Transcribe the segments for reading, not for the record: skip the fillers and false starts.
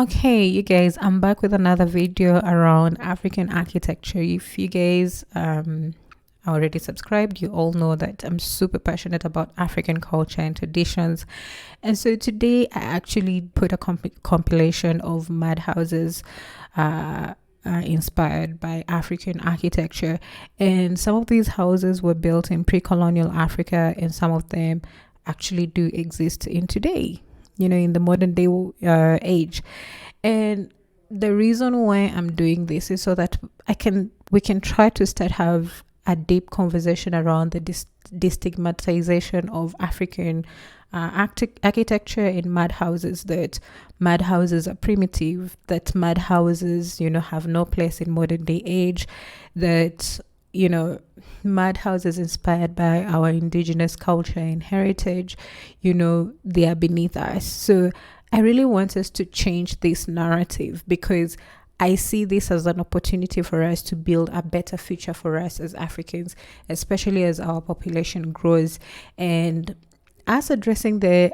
Okay, you guys, I'm back with another video around African architecture. If you guys are already subscribed, you all know that I'm super passionate about African culture and traditions. And so today I actually put a compilation of mud houses inspired by African architecture. And some of these houses were built in pre-colonial Africa, and some of them actually do exist in today, in the modern day age. And the reason why I'm doing this is so that we can try to have a deep conversation around the destigmatization of African architecture in mud houses, that mud houses are primitive, that mud houses, have no place in modern day age, that, mud houses inspired by our indigenous culture and heritage, they are beneath us. So I really want us to change this narrative, because I see this as an opportunity for us to build a better future for us as Africans, especially as our population grows, and us addressing the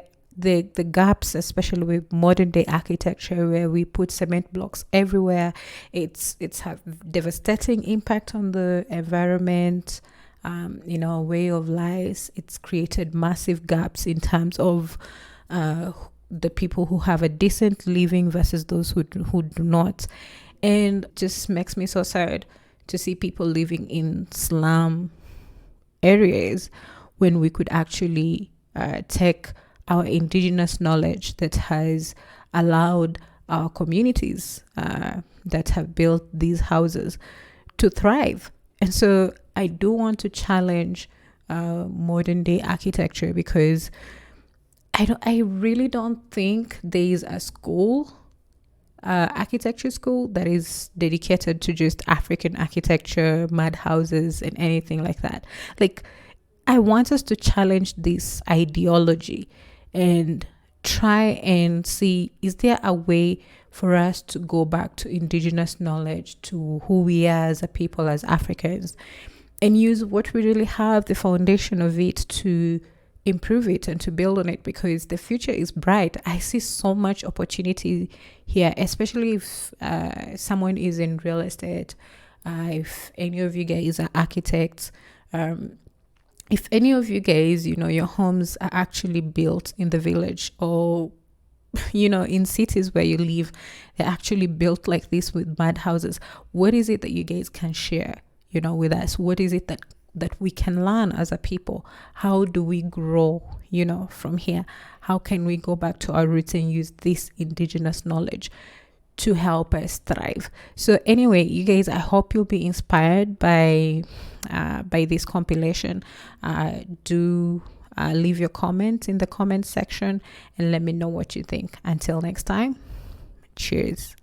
gaps, especially with modern day architecture, where we put cement blocks everywhere. It's have devastating impact on the environment, our way of life. It's created massive gaps in terms of the people who have a decent living versus those who do not. And just makes me so sad to see people living in slum areas when we could actually take our indigenous knowledge that has allowed our communities that have built these houses to thrive. And so I do want to challenge modern day architecture, because I really don't think there is a school, architecture school, that is dedicated to just African architecture, mud houses, and anything like that. Like, I want us to challenge this ideology and try and see, is there a way for us to go back to indigenous knowledge, to who we are as a people, as Africans, and use what we really have, the foundation of it, to improve it and to build on it, because the future is bright. I see so much opportunity here, especially if someone is in real estate, if any of you guys are architects, if any of you guys, your homes are actually built in the village, or in cities where you live, they're actually built like this with mud houses. What is it that you guys can share with us? What is it that we can learn as a people? How do we grow from here? How can we go back to our roots and use this indigenous knowledge to help us thrive? So anyway, you guys, I hope you'll be inspired by this compilation. Do leave your comments in the comment section and let me know what you think. Until next time, cheers.